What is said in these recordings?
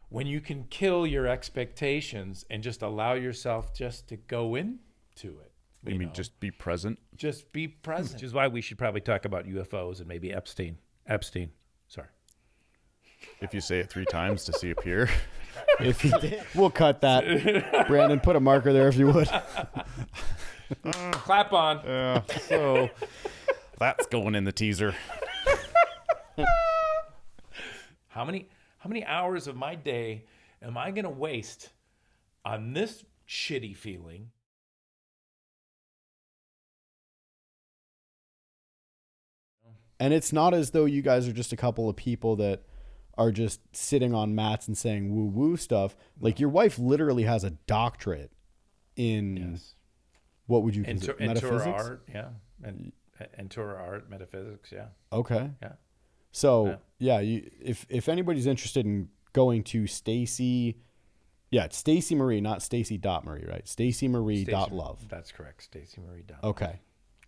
when you can kill your expectations and just allow yourself just to go into it. You mean just be present? Just be present. Which is why we should probably talk about UFOs and maybe Epstein. Sorry. If you say it 3 times, does he appear? If he did, we'll cut that. Brandon, put a marker there if you would. Clap on. So that's going in the teaser. How many hours of my day am I going to waste on this shitty feeling? And it's not as though you guys are just a couple of people that are just sitting on mats and saying woo-woo stuff. Like, your wife literally has a doctorate in, what would you consider, metaphysics? Torah art, yeah. And Torah art, metaphysics, yeah. Okay. Yeah. So, if anybody's interested in going to Stacy, it's Stacy Marie, not Stacy.Marie, right? Stacy Marie.love. That's correct. Stacy Marie. Okay.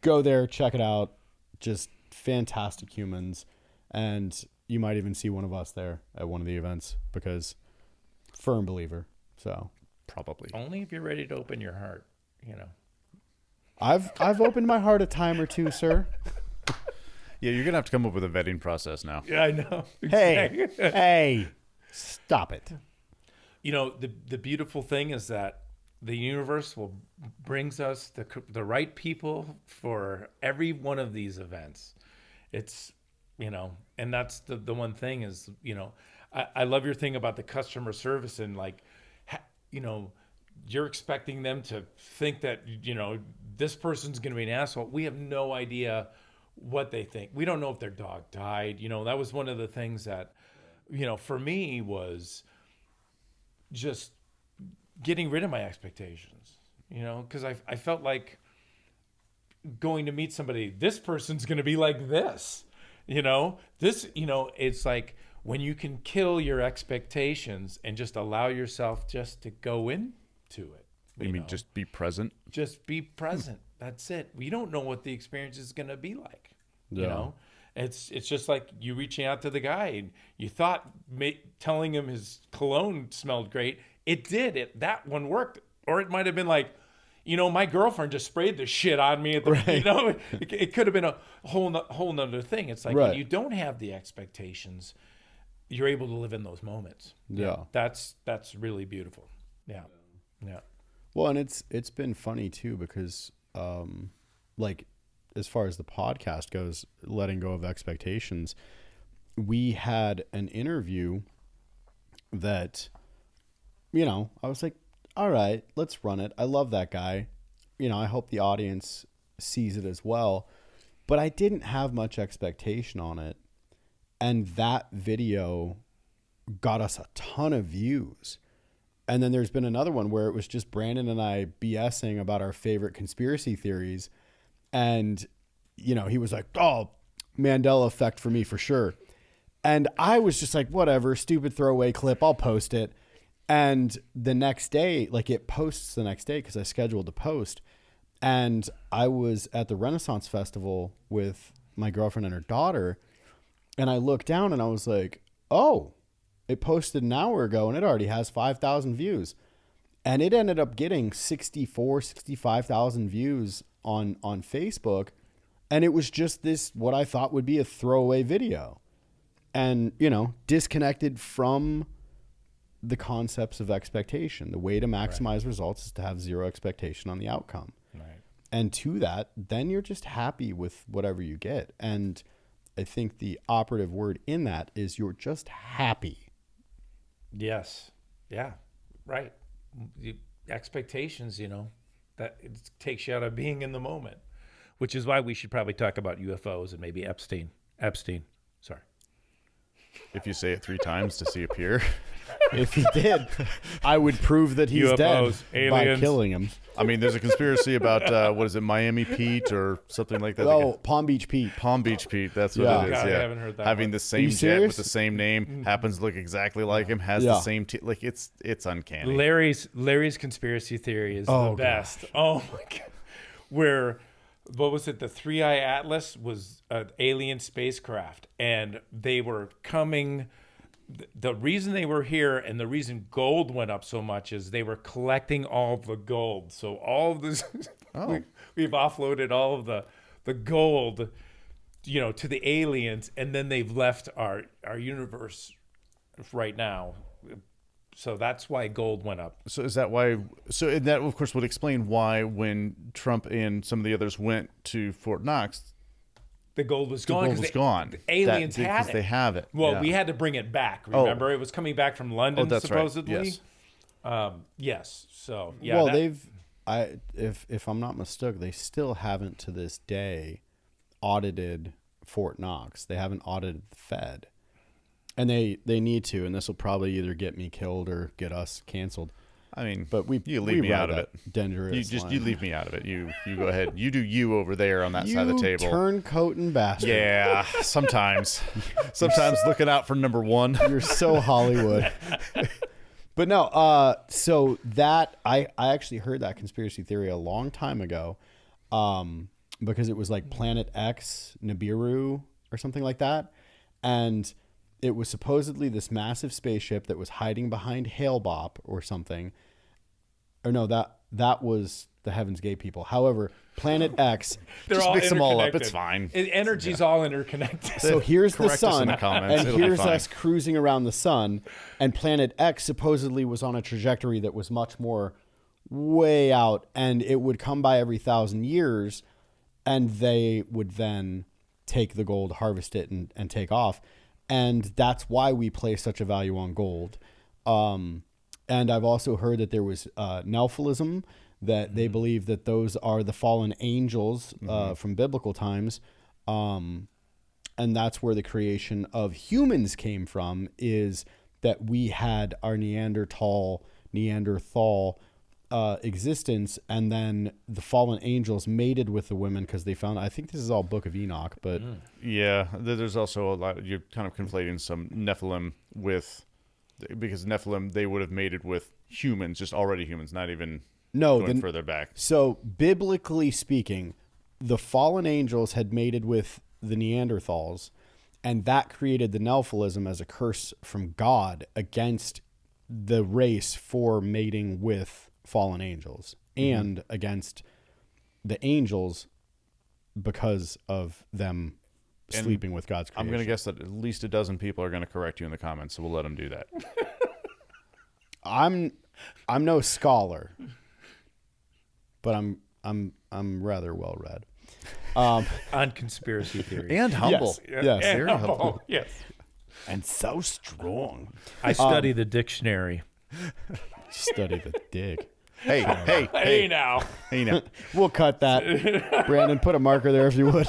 Go there, check it out. Just fantastic humans. And you might even see one of us there at one of the events, because firm believer. So probably only if you're ready to open your heart, you know. I've opened my heart a time or two, sir. Yeah, you're gonna have to come up with a vetting process now. Yeah, I know. Hey, stop it. You know, the beautiful thing is that the universe brings us the right people for every one of these events. It's, you know, and that's the one thing is, you know, I love your thing about the customer service and like, you know, you're expecting them to think that, you know, this person's going to be an asshole. We have no idea what they think. We don't know if their dog died. You know, that was one of the things that, you know, for me was just getting rid of my expectations, you know, because I felt like going to meet somebody, this person's going to be like this, you know, it's like when you can kill your expectations and just allow yourself just to go into it. You mean just be present? Just be present. That's it. We don't know what the experience is going to be like. You know, it's just like you reaching out to the guy and you thought telling him his cologne smelled great. It did. That one worked. Or it might have been like, you know, my girlfriend just sprayed the shit on me. You know, it could have been a whole nother thing. It's like when you don't have the expectations, you're able to live in those moments. Yeah. That's really beautiful. Yeah. Yeah. Well, and it's been funny too, because like, as far as the podcast goes, letting go of expectations, we had an interview that, you know, I was like, all right, let's run it. I love that guy. You know, I hope the audience sees it as well. But I didn't have much expectation on it. And that video got us a ton of views. And then there's been another one where it was just Brandon and I BSing about our favorite conspiracy theories. And, you know, he was like, oh, Mandela effect for me for sure. And I was just like, whatever, stupid throwaway clip, I'll post it. And the next day, like, it posts the next day because I scheduled to post. And I was at the Renaissance Festival with my girlfriend and her daughter. And I looked down and I was like, oh, it posted an hour ago and it already has 5,000 views. And it ended up getting 65,000 views on Facebook. And it was just this, what I thought would be a throwaway video. And, you know, disconnected from the concepts of expectation. The way to maximize results is to have zero expectation on the outcome. Right. And to that, then you're just happy with whatever you get. And I think the operative word in that is you're just happy. Yes. Yeah. Right. Expectations, you know, that it takes you out of being in the moment, which is why we should probably talk about UFOs and maybe Epstein. Sorry. If you say it 3 times, does he appear? If he did, I would prove that he's UFOs, dead aliens. by killing him. I mean, there's a conspiracy about, what is it, Miami Pete or something like that? Oh, Palm Beach Pete. Palm Beach Pete, that's what it is. God, yeah. I haven't heard that Having one. the same jet serious? with the same name, happens to look exactly like him, has the same like it's uncanny. Larry's conspiracy theory is the best. Oh my God. Where, what was it? The 3-Eye Atlas was an alien spacecraft and they were coming the reason they were here and the reason gold went up so much is they were collecting all the gold. So all of this, we've offloaded all of the gold, to the aliens, and then they've left our universe right now. So that's why gold went up. So is that why? So and that of course would explain why when Trump and some of the others went to Fort Knox, the gold was the gone. gold was gone. The aliens had because it. they have it. Well, yeah. we had to bring it back. Remember, it was coming back from London, that's supposedly. right. Yes. Yes. So yeah. Well, if I'm not mistaken, they still haven't to this day audited Fort Knox. They haven't audited the Fed, and they need to. And this will probably either get me killed or get us canceled. I mean, but you leave me out of it. Dangerous. You leave me out of it. You go ahead. You do you over there on that side of the table. Turncoat and bastard. Yeah, sometimes looking out for number one. You're so Hollywood. But no, so that I actually heard that conspiracy theory a long time ago, because it was like Planet X, Nibiru, or something like that, and it was supposedly this massive spaceship that was hiding behind Hale-Bopp or something. Or no, that was the Heaven's Gate people. However, Planet X, just mix them all up. It's fine. Energy's all interconnected. So here's the Correct us in sun, the comments. and It'll be here's fine. us cruising around the sun, and Planet X supposedly was on a trajectory that was much more way out, and it would come by every 1,000 years, and they would then take the gold, harvest it, and take off. And that's why we place such a value on gold. And I've also heard that there was Nephilim, that they believe that those are the fallen angels from biblical times. And that's where the creation of humans came from, is that we had our Neanderthal existence, and then the fallen angels mated with the women because they found, I think this is all Book of Enoch, but yeah, there's also a lot. You're kind of conflating some Nephilim because Nephilim, they would have mated with humans, just already humans, not even going further back. So biblically speaking, the fallen angels had mated with the Neanderthals, and that created the Nephilim as a curse from God against the race for mating with fallen angels, and against the angels because of them sleeping with God's creation. I'm going to guess that at least a dozen people are going to correct you in the comments, so we'll let them do that. I'm no scholar, but I'm rather well read On conspiracy theories. And humble. Yes. Very humble. Yes. and so strong. I study the dictionary. Study the dick. Hey now. We'll cut that. Brandon, put a marker there if you would.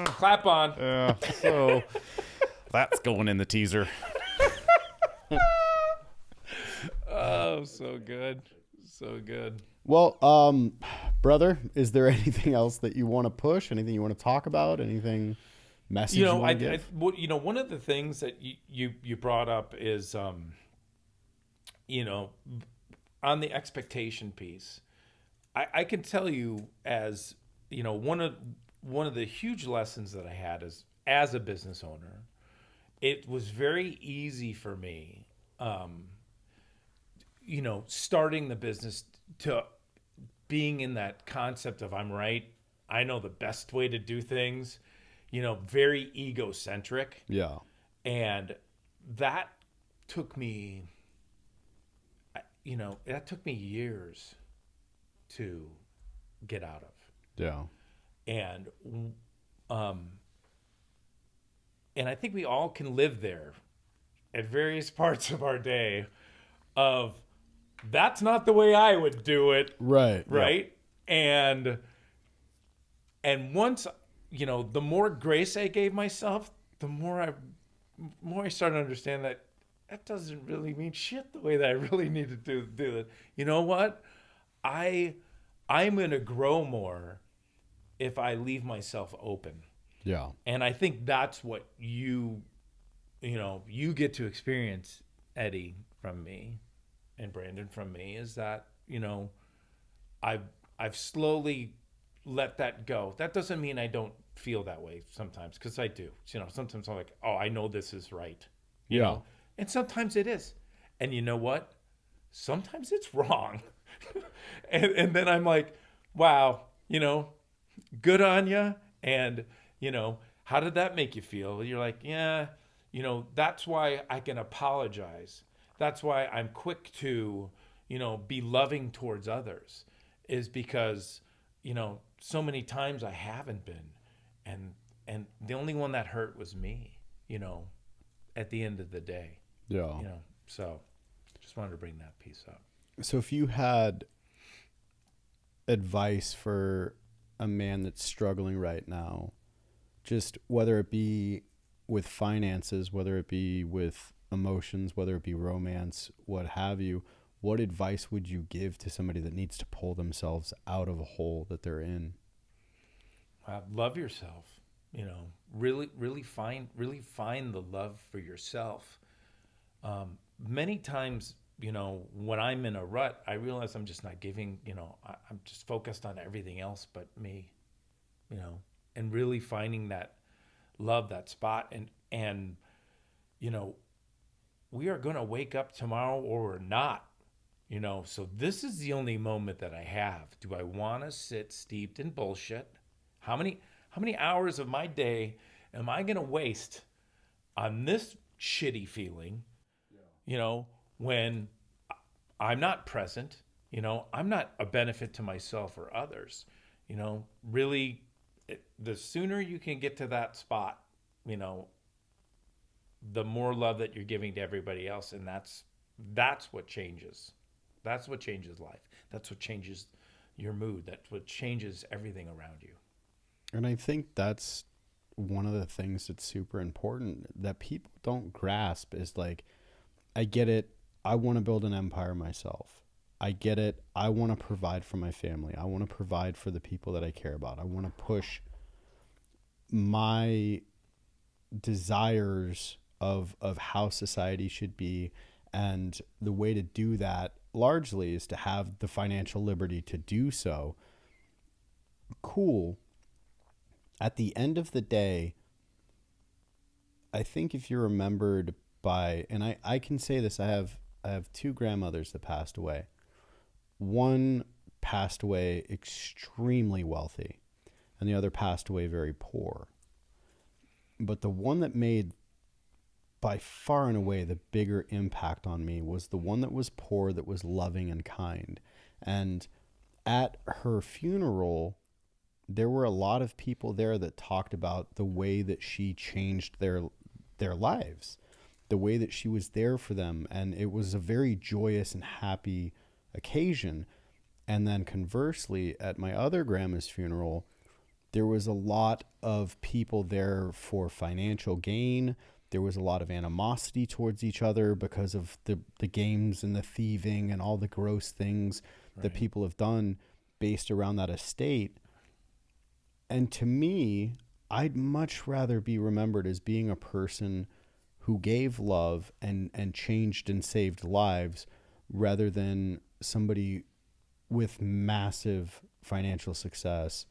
Clap on. So that's going in the teaser. Oh, so good. So good. Well, brother, is there anything else that you want to push? Anything you want to talk about? Anything message you want to give? One of the things that you brought up is, on the expectation piece, I can tell you, as one of the huge lessons that I had as a business owner, it was very easy for me, starting the business to being in that concept of I'm right, I know the best way to do things, very egocentric. Yeah. And that took me, years to get out of. Yeah. And I think we all can live there at various parts of our day of that's not the way I would do it. Right. Right. Yeah. And once, the more grace I gave myself, the more I started to understand that doesn't really mean shit the way that I really need to do it. You know what? I'm going to grow more if I leave myself open. Yeah. And I think that's what you get to experience, Eddie, from me, and Brandon from me, is that, I've slowly let that go. That doesn't mean I don't feel that way sometimes, because I do. You know, sometimes I'm like, oh, I know this is right. Yeah. Know? And sometimes it is. And you know what? Sometimes it's wrong. and then I'm like, wow, you know, good on you. And, you know, how did that make you feel? You're like, yeah, you know, that's why I can apologize. That's why I'm quick to, you know, be loving towards others, is because, you know, so many times I haven't been. And the only one that hurt was me, you know, at the end of the day. Yeah. You know, so just wanted to bring that piece up. So if you had advice for a man that's struggling right now, just whether it be with finances, whether it be with emotions, whether it be romance, what have you, what advice would you give to somebody that needs to pull themselves out of a hole that they're in? Love yourself, you know, really find the love for yourself. Many times, you know, when I'm in a rut, I realize I'm just not giving, you know, I'm just focused on everything else but me, you know, and really finding that love, that spot. And, you know, we are going to wake up tomorrow or we're not, you know, so this is the only moment that I have. Do I want to sit steeped in bullshit? How many hours of my day am I going to waste on this shitty feeling, you know, when I'm not present, you know, I'm not a benefit to myself or others, you know, really, the sooner you can get to that spot, you know, the more love that you're giving to everybody else. And that's what changes. That's what changes life. That's what changes your mood. That's what changes everything around you. And I think that's one of the things that's super important that people don't grasp is like, I get it. I want to build an empire myself. I get it. I want to provide for my family. I want to provide for the people that I care about. I want to push my desires of how society should be. And the way to do that largely is to have the financial liberty to do so. Cool. At the end of the day, I think if you're remembered by, and I can say this, I have two grandmothers that passed away. One passed away extremely wealthy, and the other passed away very poor. But the one that made by far and away the bigger impact on me was the one that was poor, that was loving and kind. And at her funeral, there were a lot of people there that talked about the way that she changed their lives, the way that she was there for them. And it was a very joyous and happy occasion. And then conversely, at my other grandma's funeral, there was a lot of people there for financial gain. There was a lot of animosity towards each other because of the games and the thieving and all the gross things that people have done based around that estate. And to me, I'd much rather be remembered as being a person who gave love and changed and saved lives rather than somebody with massive financial success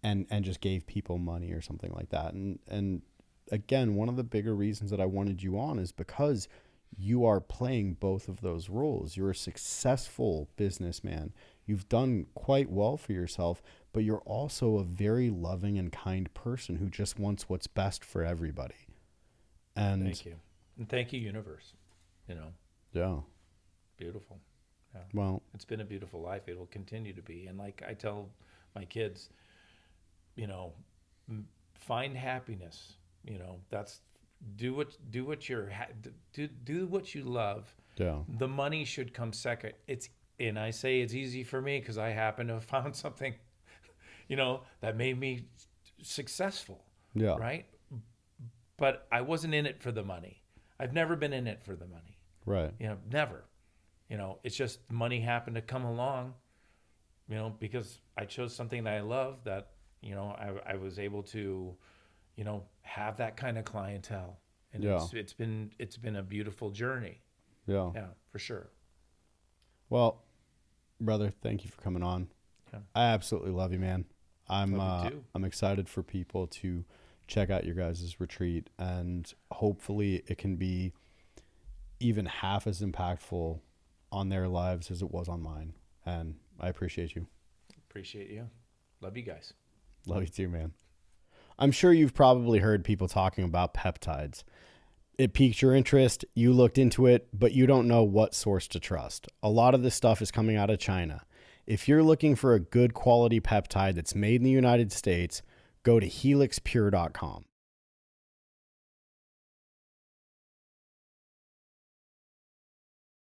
and just gave people money or something like that. And again, one of the bigger reasons that I wanted you on is because you are playing both of those roles. You're a successful businessman. You've done quite well for yourself, but you're also a very loving and kind person who just wants what's best for everybody. And thank you. And thank you, universe. You know. Yeah. Beautiful. Yeah. Well, it's been a beautiful life. It will continue to be. And like I tell my kids, you know, find happiness. You know, that's do what you love. Yeah. The money should come second. And I say it's easy for me because I happen to have found something, you know, that made me successful. Yeah. Right. But I wasn't in it for the money. I've never been in it for the money. Right. You know, never. You know, it's just money happened to come along, you know, because I chose something that I love, that, you know, I was able to, you know, have that kind of clientele. And it's been a beautiful journey. Yeah. Yeah, for sure. Well, brother, thank you for coming on. Yeah. I absolutely love you, man. I'm excited for people to check out your guys' retreat, and hopefully it can be even half as impactful on their lives as it was on mine. And I appreciate you. Appreciate you. Love you guys. Love you too, man. I'm sure you've probably heard people talking about peptides. It piqued your interest, you looked into it, but you don't know what source to trust. A lot of this stuff is coming out of China. If you're looking for a good quality peptide that's made in the United States, go to helixpure.com.